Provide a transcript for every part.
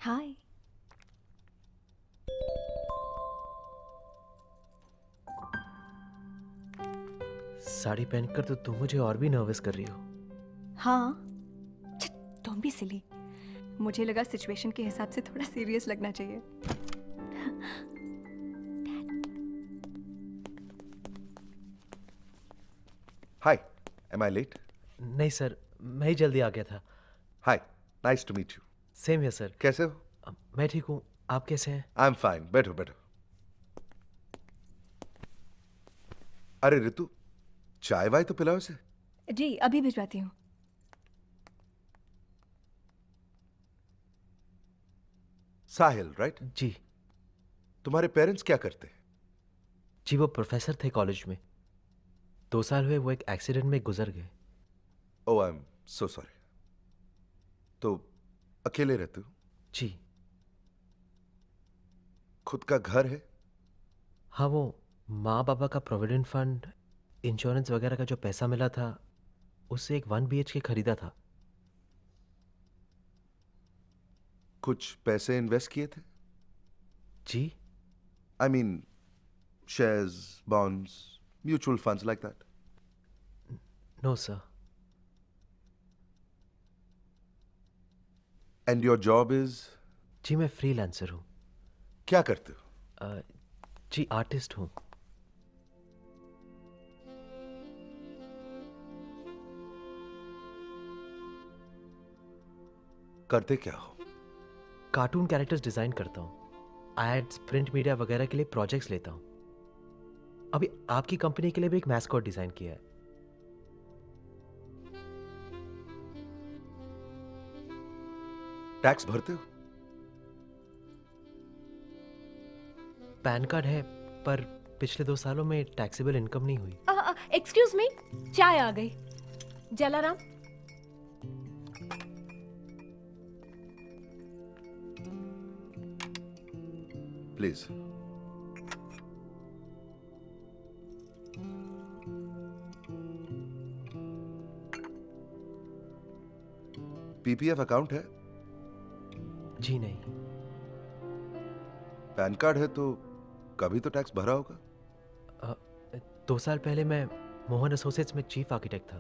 हाय। साड़ी पहनकर तो तुम मुझे और भी नर्वस कर रही हो। हाँ, तुम भी सिली। मुझे लगा सिचुएशन के हिसाब से थोड़ा सीरियस लगना चाहिए। Hi, am I late? नहीं सर, मैं ही जल्दी आ गया था। Hi, nice to meet you. Same है सर। कैसे हो? मैं ठीक हूँ, आप कैसे हैं? आई एम फाइन, बैठो बैठो। अरे ऋतु, चाय वाय तो पिलाओ इसे। जी, अभी भिजवाती हूँ। साहिल, राइट? जी। तुम्हारे पेरेंट्स क्या करते हैं? जी वो प्रोफेसर थे कॉलेज में। 2 साल हुए वो एक एक्सीडेंट में गुजर गए। ओह, आई एम सो सॉरी। तो अकेले रहते हो? जी। खुद का घर है? हाँ, वो माँ बाबा का प्रोविडेंट फंड, इंश्योरेंस वगैरह का जो पैसा मिला था उससे एक 1 BHK खरीदा था। कुछ पैसे इन्वेस्ट किए थे? जी। I mean shares, bonds, mutual funds like that? No sir. And your job is? जी मैं फ्रीलांसर हूँ। क्या करते हो? जी आर्टिस्ट हूँ। करते क्या हो? कार्टून कैरेक्टर्स डिजाइन करता हूँ। एड्स, प्रिंट मीडिया वगैरह के लिए प्रोजेक्ट्स लेता हूँ। अभी आपकी कंपनी के लिए भी एक मैस्कॉट डिजाइन किया है। टैक्स भरते हो? पैन कार्ड है पर पिछले 2 सालों में टैक्सेबल इनकम नहीं हुई। एक्सक्यूज मी, चाय आ गई। जलाराम, प्लीज। पीपीएफ अकाउंट है? जी नहीं। पैन कार्ड है तो कभी तो टैक्स भरा होगा? 2 साल पहले मैं मोहन एसोसिएट्स में चीफ आर्किटेक्ट था,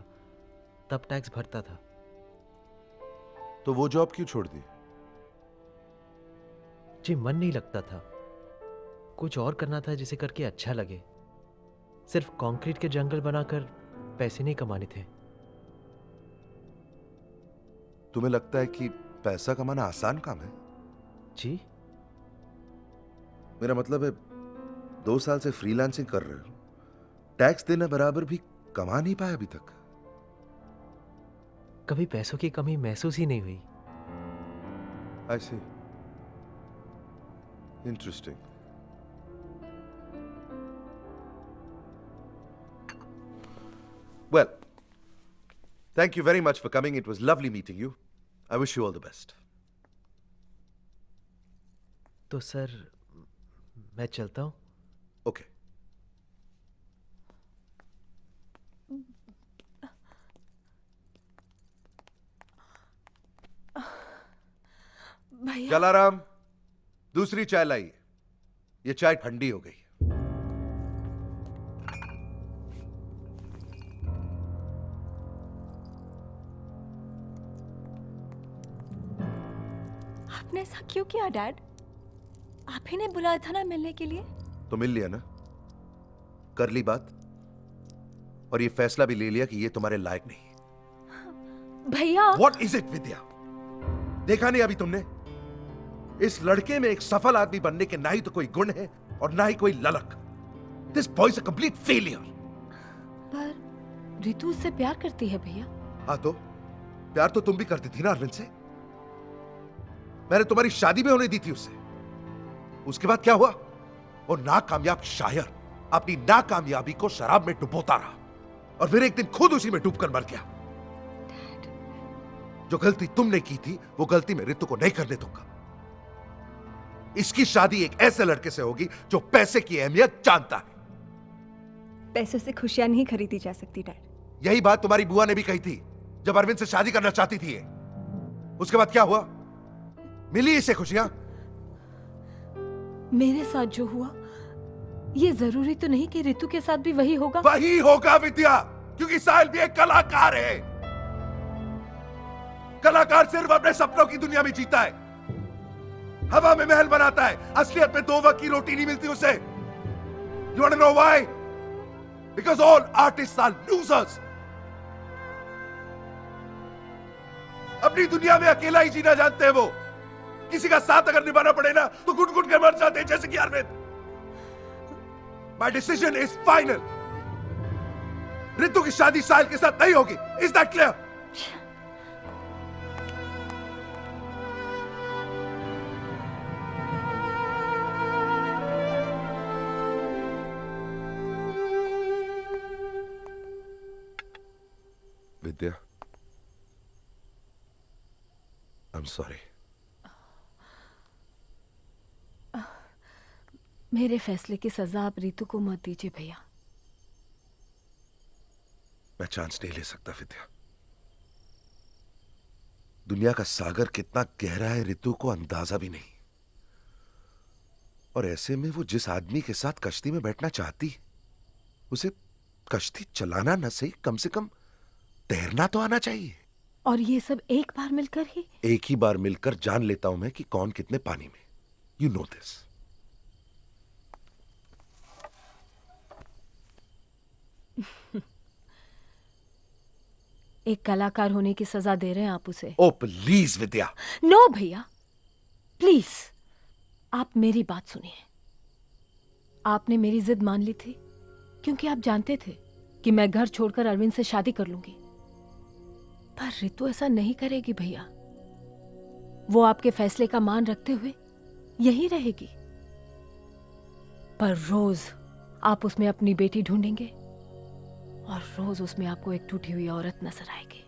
तब टैक्स भरता था। तो वो जॉब क्यों छोड़ दी? जी मन नहीं लगता था। कुछ और करना था जिसे करके अच्छा लगे। सिर्फ कंक्रीट के जंगल बनाकर पैसे नहीं कमाने थे। तुम्हें लगता है कि पैसा कमाना आसान काम है? जी। मेरा मतलब है 2 साल से फ्रीलांसिंग कर रहे हो, टैक्स देना बराबर भी कमा नहीं पाया अभी तक। कभी पैसों की कमी महसूस ही नहीं हुई। I see, interesting. Well, thank you very much for coming. It was lovely meeting you. I wish you all the best. तो सर मैं चलता हूँ। ओके। भैया। जलाराम, दूसरी चाय लाइए। ये चाय ठंडी हो गई। आपने ऐसा क्यों किया डैड? आप ही ने बुलाया था ना मिलने के लिए। तो मिल लिया ना, कर ली बात, और ये फैसला भी ले लिया कि ये तुम्हारे लायक नहीं है। भैया। What is it, विद्या? देखा नहीं अभी तुमने? इस लड़के में एक सफल आदमी बनने के ना ही तो कोई गुण है और ना ही कोई ललक। This boy is a complete failure. पर रितु उससे प्यार करती है भैया। हाँ तो प्यार तो तुम भी करती थी ना अरविंद से। मैंने तुम्हारी शादी भी होने दी थी उससे। उसके बाद क्या हुआ? वो नाकामयाब शायर अपनी नाकामयाबी को शराब में डुबोता रहा और फिर एक दिन खुद उसी में डूबकर मर गया। जो गलती तुमने की थी वो गलती मैं ऋतु को नहीं करने दूंगा। इसकी शादी एक ऐसे लड़के से होगी जो पैसे की अहमियत जानता है। पैसों से खुशियां नहीं खरीदी जा सकती डैड। यही बात तुम्हारी बुआ ने भी कही थी जब अरविंद से शादी करना चाहती थी ये। उसके बाद क्या हुआ? मिली इसे खुशियां? मेरे साथ जो हुआ, ये जरूरी तो नहीं कि ऋतु के साथ भी वही होगा। वही होगा विद्या, क्योंकि साहिल भी एक कलाकार है। कलाकार सिर्फ अपने सपनों की दुनिया में जीता है, हवा में महल बनाता है, असलियत में 2 वक्त की रोटी नहीं मिलती उसे। You want to know why? Because all artists are losers. अपनी दुनिया में अकेला ही जीना जानते हैं वो। किसी का साथ अगर निभाना पड़े ना तो घुट घुट के मर जाते हैं, जैसे कि Arvind. My decision is final. Ritu की शादी साहिल के साथ नहीं होगी। Is that clear? Vidya, I'm sorry. मेरे फैसले की सजा आप ऋतु को मत दीजिए भैया। मैं चांस नहीं ले सकता विद्या। दुनिया का सागर कितना गहरा है ऋतु को अंदाजा भी नहीं, और ऐसे में वो जिस आदमी के साथ कश्ती में बैठना चाहती है, उसे कश्ती चलाना न सही, कम से कम तैरना तो आना चाहिए। और ये सब एक बार मिलकर ही? एक ही बार मिलकर जान लेता हूं मैं कि कौन कितने पानी में। You know this. एक कलाकार होने की सजा दे रहे हैं आप उसे। ओ प्लीज विद्या। नो भैया, प्लीज आप मेरी बात सुनिए। आपने मेरी जिद मान ली थी क्योंकि आप जानते थे कि मैं घर छोड़कर अरविंद से शादी कर लूंगी। पर ऋतु ऐसा नहीं करेगी भैया। वो आपके फैसले का मान रखते हुए यही रहेगी। पर रोज आप उसमें अपनी बेटी ढूंढेंगे और रोज उसमें आपको एक टूटी हुई औरत नजर आएगी।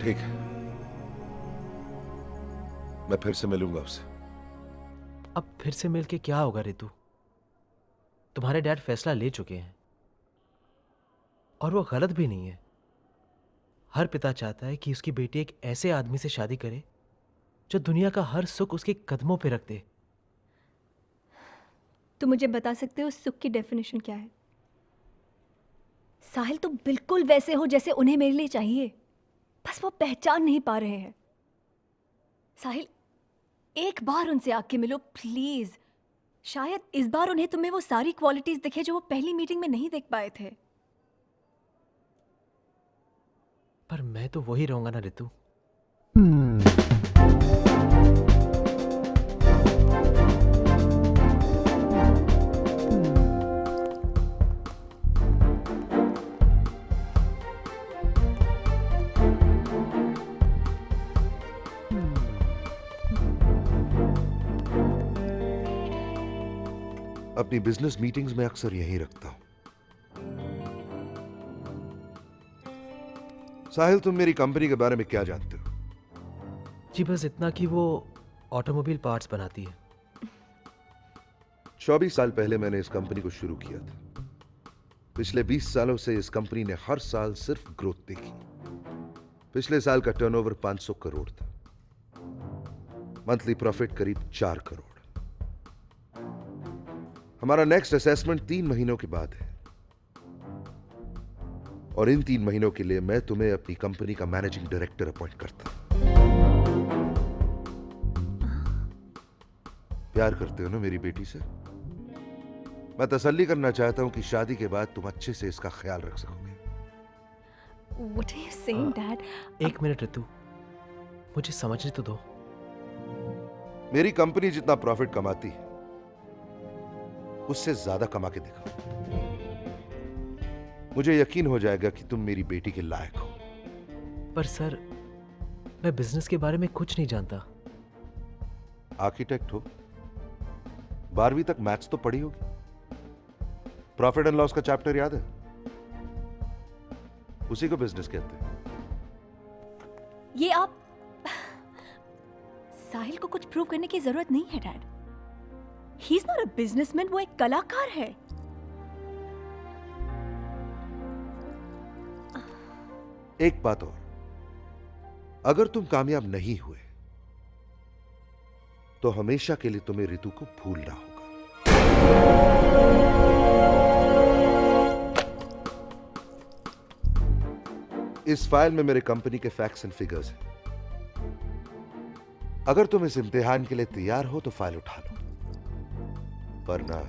ठीक है, मैं फिर से मिलूंगा उससे। अब फिर से मिलके क्या होगा ऋतु? तुम्हारे डैड फैसला ले चुके हैं और वो गलत भी नहीं है। हर पिता चाहता है कि उसकी बेटी एक ऐसे आदमी से शादी करे जो दुनिया का हर सुख उसके कदमों पे रख दे। तो मुझे बता सकते हो सुख की डेफिनेशन क्या है? साहिल तो बिल्कुल वैसे हो जैसे उन्हें मेरे लिए चाहिए, बस वो पहचान नहीं पा रहे हैं। साहिल, एक बार उनसे आके मिलो प्लीज। शायद इस बार उन्हें तुम्हें वो सारी क्वालिटीज दिखे जो वो पहली मीटिंग में नहीं देख पाए थे। पर मैं तो वही रहूंगा ना ऋतु। अपनी बिजनेस मीटिंग्स में अक्सर यही रखता हूं। साहिल, तुम मेरी कंपनी के बारे में क्या जानते हो? जी बस इतना कि वो ऑटोमोबाइल पार्ट्स बनाती है। 24 साल पहले मैंने इस कंपनी को शुरू किया था। पिछले 20 सालों से इस कंपनी ने हर साल सिर्फ ग्रोथ देखी। पिछले साल का टर्नओवर 500 करोड़ था, मंथली प्रॉफिट करीब 4 करोड़। हमारा नेक्स्ट असेसमेंट 3 महीनों के बाद है, और इन 3 महीनों के लिए मैं तुम्हें अपनी कंपनी का मैनेजिंग डायरेक्टर अपॉइंट करता हूं। प्यार करते हो ना मेरी बेटी से? मैं तसल्ली करना चाहता हूं कि शादी के बाद तुम अच्छे से इसका ख्याल रख सकोगे। What are you saying, Dad? एक मिनट ऋतु, मुझे समझने तो दो। मेरी कंपनी जितना प्रॉफिट कमाती है उससे ज्यादा कमा के दिखाओ, मुझे यकीन हो जाएगा कि तुम मेरी बेटी के लायक हो। पर सर, मैं बिजनेस के बारे में कुछ नहीं जानता। आर्किटेक्ट हो, 12वीं तक मैथ्स तो पढ़ी होगी। प्रॉफिट एंड लॉस का चैप्टर याद है? उसी को बिजनेस कहते हैं। ये आप साहिल को कुछ प्रूव करने की जरूरत नहीं है dad. He is not a businessman, वो एक कलाकार है। एक बात और, अगर तुम कामयाब नहीं हुए तो हमेशा के लिए तुम्हें रितु को भूलना होगा। इस फाइल में मेरे कंपनी के फैक्ट्स एंड फिगर्स हैं। अगर तुम इस इम्तिहान के लिए तैयार हो तो फाइल उठा लो, वरना